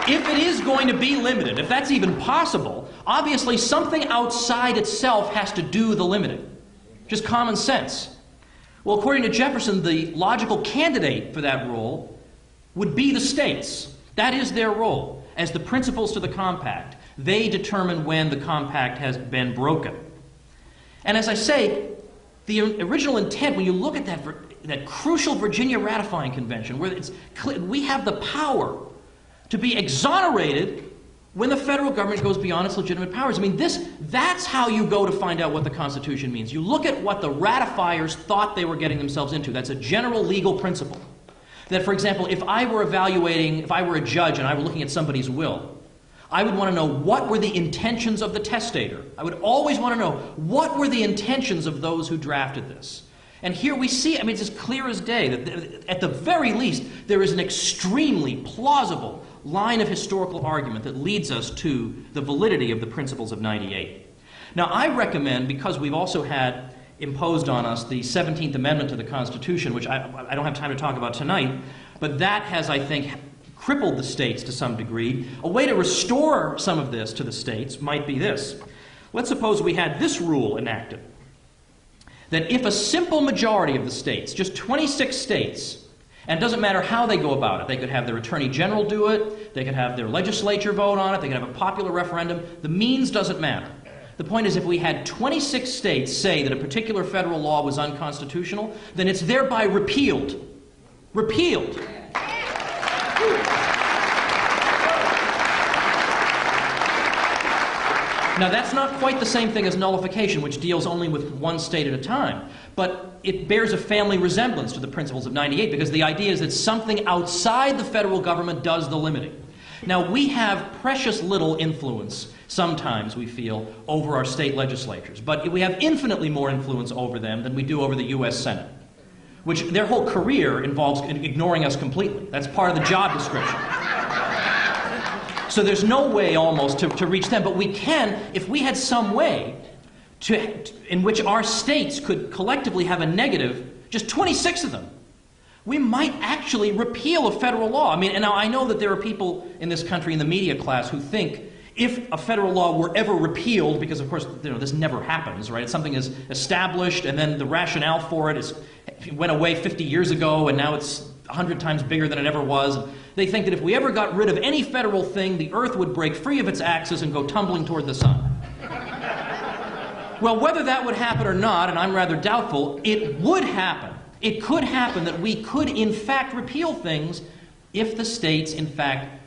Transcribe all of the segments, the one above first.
if it is going to be limited, if that's even possible, obviously something outside itself has to do the limiting. Just common sense. Well, according to Jefferson, the logical candidate for that role would be the states. That is their role. As the principals to the compact, they determine when the compact has been broken. And as I say, the original intent, when you look at that crucial Virginia ratifying convention, where it's clear, we have the power to be exonerated when the federal government goes beyond its legitimate powers. I mean, that's how you go to find out what the Constitution means. You look at what the ratifiers thought they were getting themselves into. That's a general legal principle. That, for example, if I were a judge and I were looking at somebody's will, I would want to know what were the intentions of the testator. I would always want to know what were the intentions of those who drafted this. And here we see, I mean, it's as clear as day that at the very least, there is an extremely plausible line of historical argument that leads us to the validity of the principles of '98. Now, I recommend, because we've also had imposed on us the 17th Amendment to the Constitution, which I don't have time to talk about tonight, but that has, I think, crippled the states to some degree. A way to restore some of this to the states might be this. Let's suppose we had this rule enacted, that if a simple majority of the states, just 26 states, and it doesn't matter how they go about it, they could have their attorney general do it, they could have their legislature vote on it, they could have a popular referendum, the means doesn't matter. The point is, if we had 26 states say that a particular federal law was unconstitutional, then it's thereby repealed. Repealed. Now, that's not quite the same thing as nullification, which deals only with one state at a time, but it bears a family resemblance to the principles of '98, because the idea is that something outside the federal government does the limiting. Now, we have precious little influence, sometimes we feel, over our state legislatures, but we have infinitely more influence over them than we do over the U.S. Senate, which their whole career involves ignoring us completely. That's part of the job description. So there's no way almost to reach them, but we can, if we had some way in which our states could collectively have a negative, just 26 of them, we might actually repeal a federal law. I mean, and now I know that there are people in this country in the media class who think if a federal law were ever repealed, because of course, you know, this never happens, right? Something is established and then the rationale for it went away 50 years ago and now it's 100 times bigger than it ever was. They think that if we ever got rid of any federal thing, the earth would break free of its axis and go tumbling toward the sun. Well, whether that would happen or not, and I'm rather doubtful, it would happen. It could happen that we could, in fact, repeal things if the states, in fact,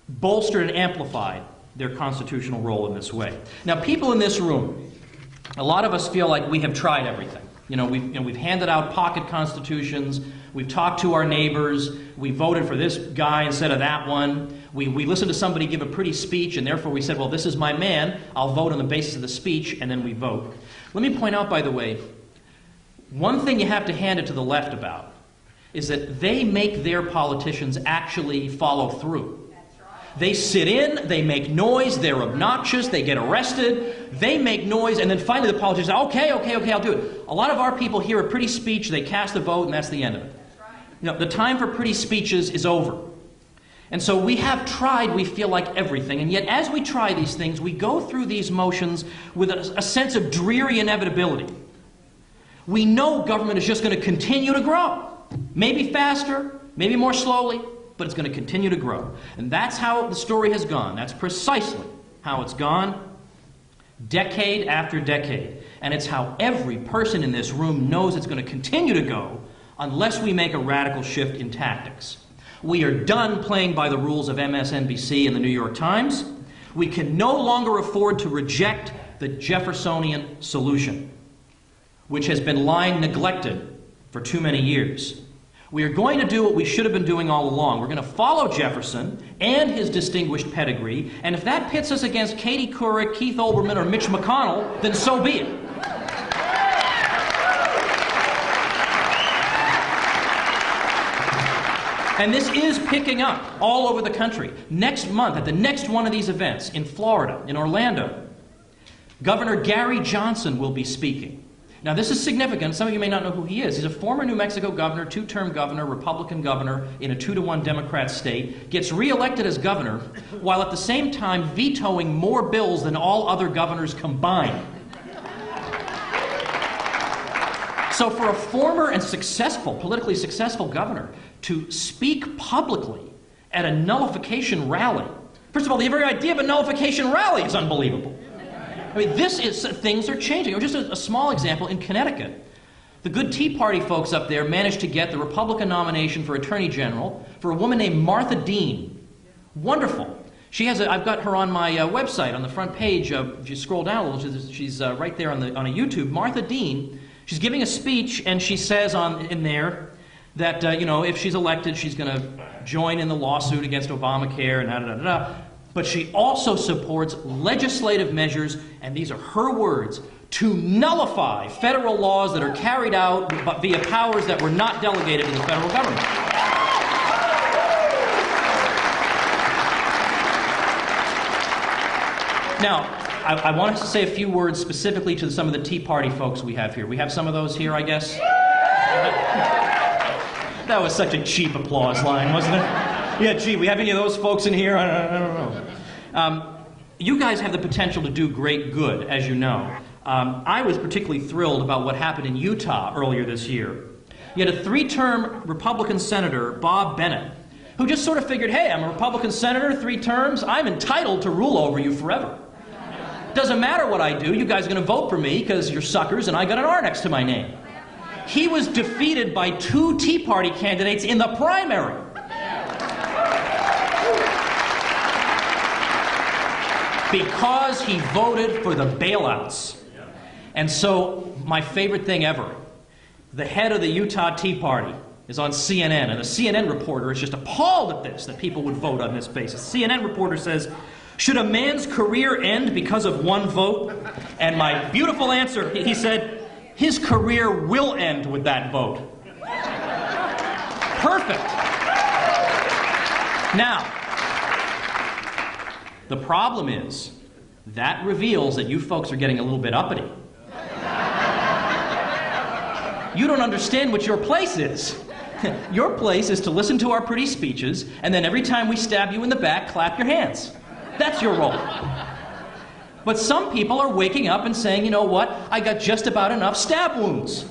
bolstered and amplified their constitutional role in this way. Now, people in this room, a lot of us feel like we have tried everything. We've handed out pocket constitutions, we've talked to our neighbors, we voted for this guy instead of that one, we listened to somebody give a pretty speech, and therefore we said, well, this is my man, I'll vote on the basis of the speech, and then we vote. Let me point out, by the way, one thing you have to hand it to the left about is that they make their politicians actually follow through. They sit in, they make noise, they're obnoxious, they get arrested, they make noise, and then finally the politicians say, okay, I'll do it. A lot of our people hear a pretty speech, they cast a vote, and that's the end of it. The time for pretty speeches is over. And so we have tried, we feel like everything, and yet as we try these things, we go through these motions with a sense of dreary inevitability. We know government is just going to continue to grow. Maybe faster, maybe more slowly, but it's going to continue to grow. And that's how the story has gone. That's precisely how it's gone, decade after decade. And it's how every person in this room knows it's going to continue to go unless we make a radical shift in tactics. We are done playing by the rules of MSNBC and the New York Times. We can no longer afford to reject the Jeffersonian solution, which has been lying neglected for too many years. We are going to do what we should have been doing all along. We're going to follow Jefferson and his distinguished pedigree, and if that pits us against Katie Couric, Keith Olbermann, or Mitch McConnell, then so be it. And this is picking up all over the country. Next month, at the next one of these events in Florida, in Orlando, Governor Gary Johnson will be speaking. Now, this is significant. Some of you may not know who he is. He's a former New Mexico governor, two-term governor, Republican governor in a 2-to-1 Democrat state, gets reelected as governor, while at the same time vetoing more bills than all other governors combined. So for a former and successful, politically successful governor to speak publicly at a nullification rally, first of all, the very idea of a nullification rally is unbelievable. I mean, things are changing. Just a small example, in Connecticut, the good Tea Party folks up there managed to get the Republican nomination for Attorney General for a woman named Martha Dean. Wonderful. She has I've got her on my website, on the front page. If you scroll down a little, she's right there on a YouTube. Martha Dean, she's giving a speech, and she says in there that, if she's elected, she's going to join in the lawsuit against Obamacare and da-da-da-da. But she also supports legislative measures, and these are her words, to nullify federal laws that are carried out via powers that were not delegated to the federal government. Now, I want to say a few words specifically to some of the Tea Party folks we have here. We have some of those here, I guess? That was such a cheap applause line, wasn't it? Yeah, gee, we have any of those folks in here? I don't know. You guys have the potential to do great good, as you know. I was particularly thrilled about what happened in Utah earlier this year. You had a 3-term Republican senator, Bob Bennett, who just sort of figured, hey, I'm a Republican senator, 3 terms, I'm entitled to rule over you forever. Doesn't matter what I do, you guys are going to vote for me because you're suckers and I got an R next to my name. He was defeated by 2 Tea Party candidates in the primary. Because he voted for the bailouts. And so, my favorite thing ever, the head of the Utah Tea Party is on CNN, and the CNN reporter is just appalled at this, that people would vote on this basis. The CNN reporter says, should a man's career end because of one vote? And my beautiful answer, he said, his career will end with that vote. Perfect. Now, the problem is, that reveals that you folks are getting a little bit uppity. You don't understand what your place is. Your place is to listen to our pretty speeches, and then every time we stab you in the back, clap your hands. That's your role. But some people are waking up and saying, you know what, I got just about enough stab wounds.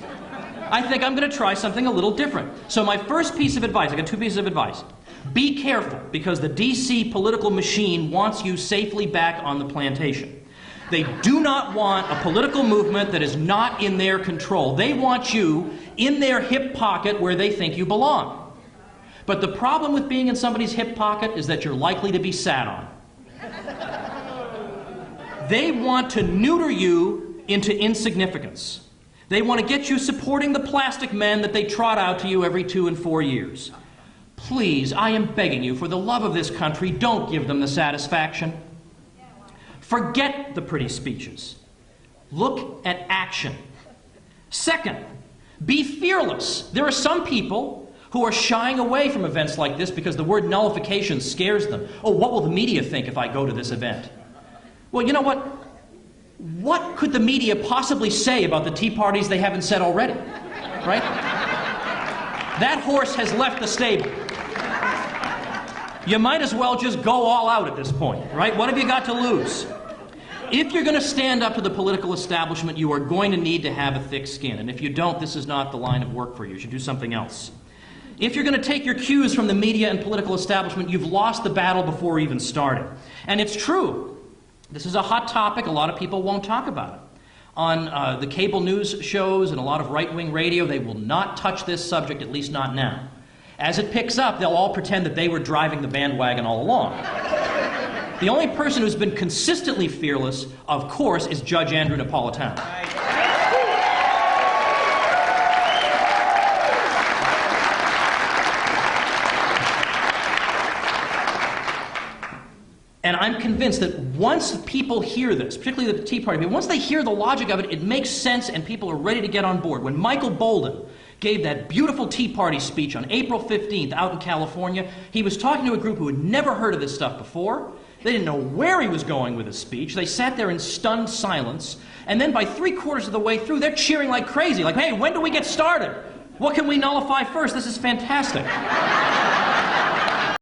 I think I'm going to try something a little different. So my first piece of advice, I got 2 pieces of advice. Be careful, because the DC political machine wants you safely back on the plantation. They do not want a political movement that is not in their control. They want you in their hip pocket where they think you belong. But the problem with being in somebody's hip pocket is that you're likely to be sat on. They want to neuter you into insignificance. They want to get you supporting the plastic men that they trot out to you every 2 and 4 years. Please, I am begging you, for the love of this country, don't give them the satisfaction. Forget the pretty speeches. Look at action. Second, be fearless. There are some people who are shying away from events like this because the word nullification scares them. Oh, what will the media think if I go to this event? Well, you know what? What could the media possibly say about the Tea Parties they haven't said already? Right? That horse has left the stable. You might as well just go all out at this point, right? What have you got to lose? If you're going to stand up to the political establishment, you are going to need to have a thick skin. And if you don't, this is not the line of work for you. You should do something else. If you're going to take your cues from the media and political establishment, you've lost the battle before even starting. And it's true. This is a hot topic. A lot of people won't talk about it. On the cable news shows and a lot of right-wing radio, they will not touch this subject, at least not now. As it picks up, they'll all pretend that they were driving the bandwagon all along. The only person who's been consistently fearless, of course, is Judge Andrew Napolitano. And I'm convinced that once people hear this, particularly the Tea Party, once they hear the logic of it, it makes sense and people are ready to get on board. When Michael Bolden gave that beautiful Tea Party speech on April 15th out in California, he was talking to a group who had never heard of this stuff before. They didn't know where he was going with his speech. They sat there in stunned silence. And then by 3/4 of the way through, they're cheering like crazy. Like, hey, when do we get started? What can we nullify first? This is fantastic.